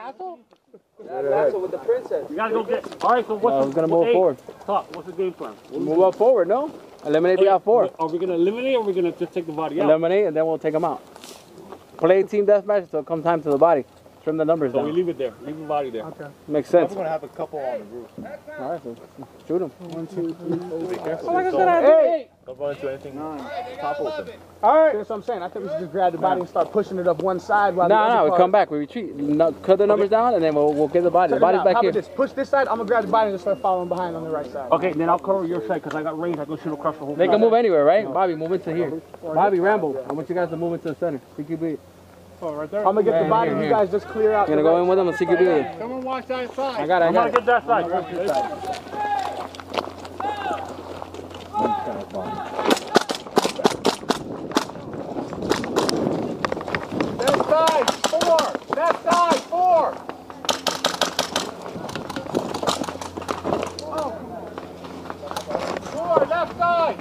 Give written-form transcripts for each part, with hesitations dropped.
castle? That castle with the princess. You gotta go get. All right, so what's we're gonna move forward. Talk. What's the game plan? Move up forward, no? Eliminate the out 4. Are we gonna eliminate, or are we gonna just take the body out? Eliminate, and then we'll take them out. Play team deathmatch until it comes time to the body. Trim the numbers down. So we leave it there. Leave the body there. Okay. Makes sense. We're gonna have a couple on the roof. All right, so shoot them. 1, 2, 3, 4. Be careful. Oh, like I said, I did 8. Don't run into anything. Top open. All right. That's what I'm saying. I think we should just grab the body and start pushing it up one side while No, we come back. We retreat. Cut the numbers down, and then we'll get the body. The body's back How here. about this? Push this side. I'm gonna grab the body and just start following behind on the right side. Okay, then I'll cover your side because I got range. I can shoot across the whole. They can move anywhere, right? Bobby, move into here. Bobby, Rambo, I want you guys to move into the center. CQB. Oh, right there. I'm gonna get the body. You guys just clear out. You're gonna go in with them and CQB. Come and watch that side. I got it. I'm gonna get that side. Left side, 4. Left side, 4. Oh. 4, left side.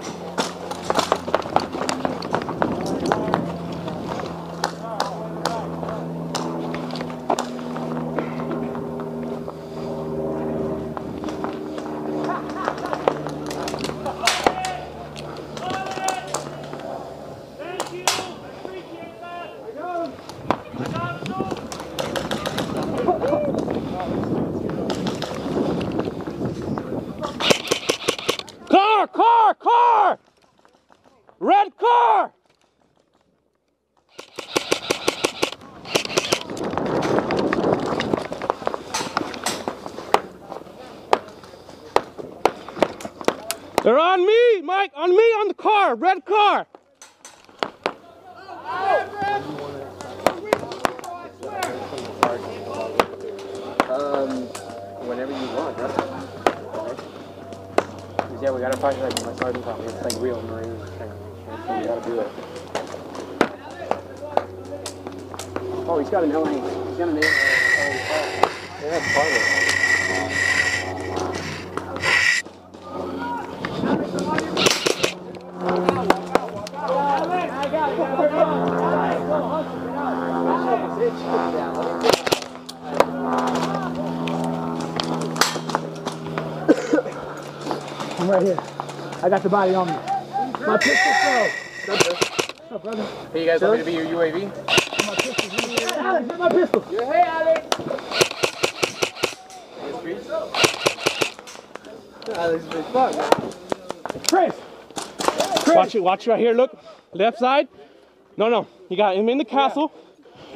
Car! Red car! They're on me, Mike! On me, on the car! Red car! Whenever you want, right? Yeah, we gotta practice like my sergeant taught me. It's like real Marine training. So we gotta do it. Oh, he's got an LA. He's got an LA. Yeah, that's part of it. I'm right here. I got the body on me. My pistol fell. What's up, brother? Hey, you guys want me to be your UAV? My pistol. Alex, get my pistol. Hey, Alex. Alex, big fuck, man. Chris. Watch right here, look. Left side. No. You got him in the castle.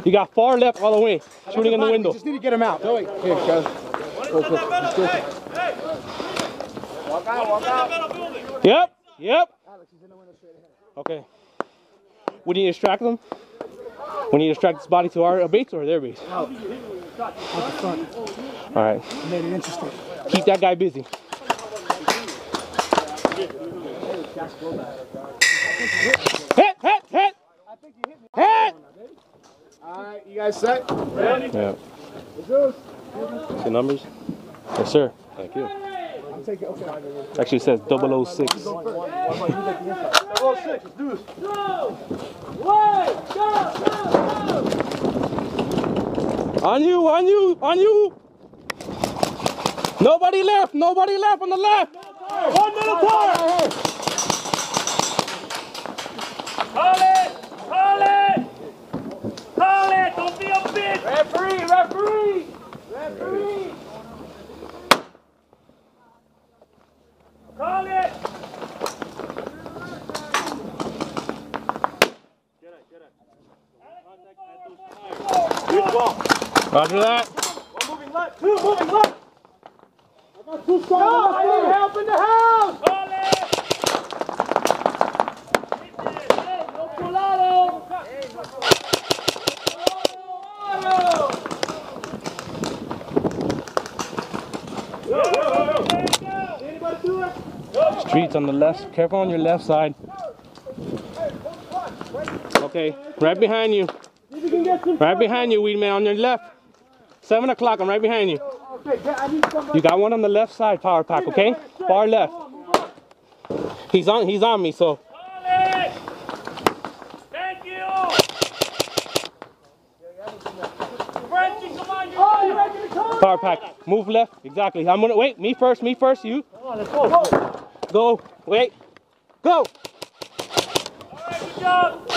You got far left all the way. Shooting in the window. Just need to get him out. Here, guys. Walk out. Yep. Okay. We need to distract them. We need to distract this body to our base or their base. All right. Made it interesting. Keep that guy busy. Hit! All right, you guys set? Yeah. See numbers? Yes, sir. Thank you. I'll take it. Okay. Actually, it says 006. 006, let's do this. On you! Nobody left on the left! One minute car! Call it! Don't be a bitch! Referee! Call it! Good ball. Roger that. One moving left. 2 moving left. I got 2 shots. I need help in the house. Call it! No colado! Anybody do it? Streets on the left. Careful on your left side. Okay, right behind you. Right behind you, Weedman, on your left. 7 o'clock, I'm right behind you. You got one on the left side, power pack, okay? Far left. He's on me, so. Thank you! Frenchie, come on, Power pack. Move left. Exactly. I'm gonna wait. Me first. Me first. You. Come on, let's go. Go. Go. Wait. Go. All right, good job.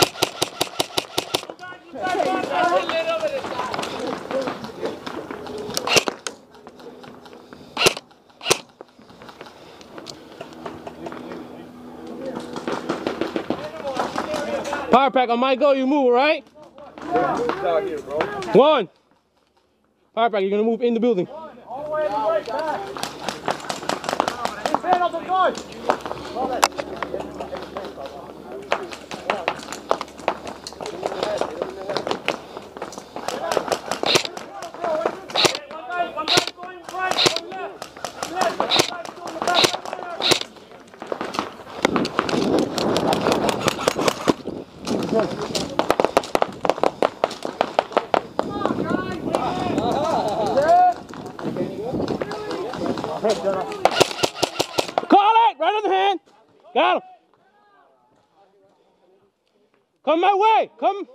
Power pack on my go. You move, all right? Out here, bro. One. Power pack. You're gonna move in the building. All the way in the right back. Hand on the gun. Call it! Right on the hand. Got him. Come my way. Come.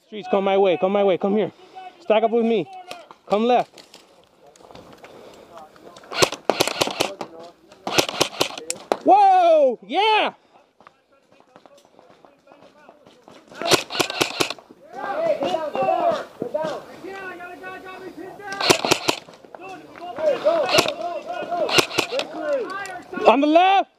Streets, come my way. Come my way. Come here. Stack up with me. Come left. Whoa! Yeah! On the left.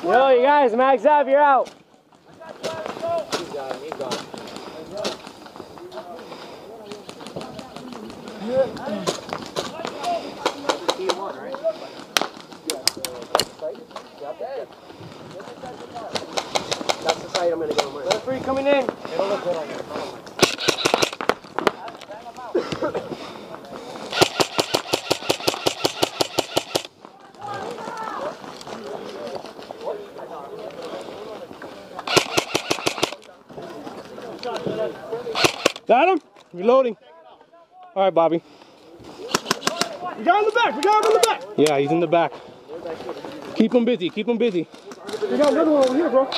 Yo, you guys, max up, you're out. He's gone. That's the side I'm gonna go with. Left three coming in. It'll look good on you. Got him? Reloading. All right, Bobby. We got him in the back. We got him in the back. Yeah, he's in the back. Keep him busy. Keep him busy. We got another one over here, bro.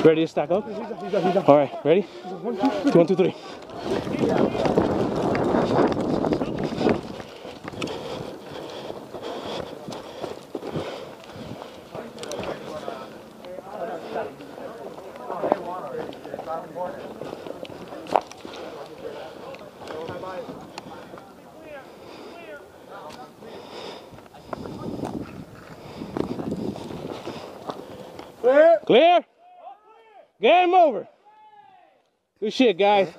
Ready to stack up? All right, ready? 1, 2, 3. Clear. Clear? Game over. Good shit, guys.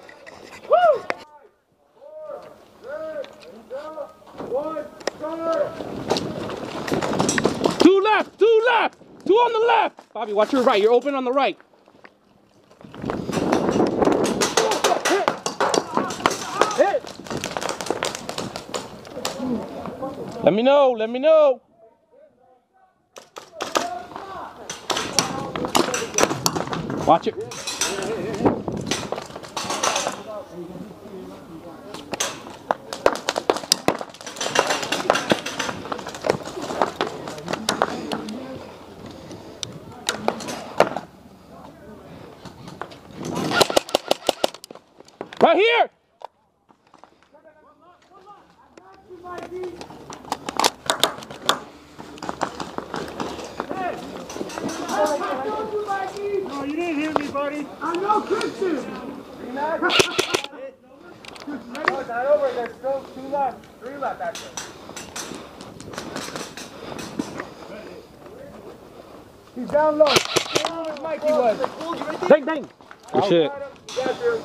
Woo! Two left, two left, two on the left. Bobby, watch your right. You're open on the right. Hit. Let me know, let me know. Watch it. Right here. No, you didn't hear me, buddy. I know, Christian. No, it's not over. There's still 2 left. 3 left, actually. He's down low. Same as Mikey was. Bang, bang. Good shit. You got your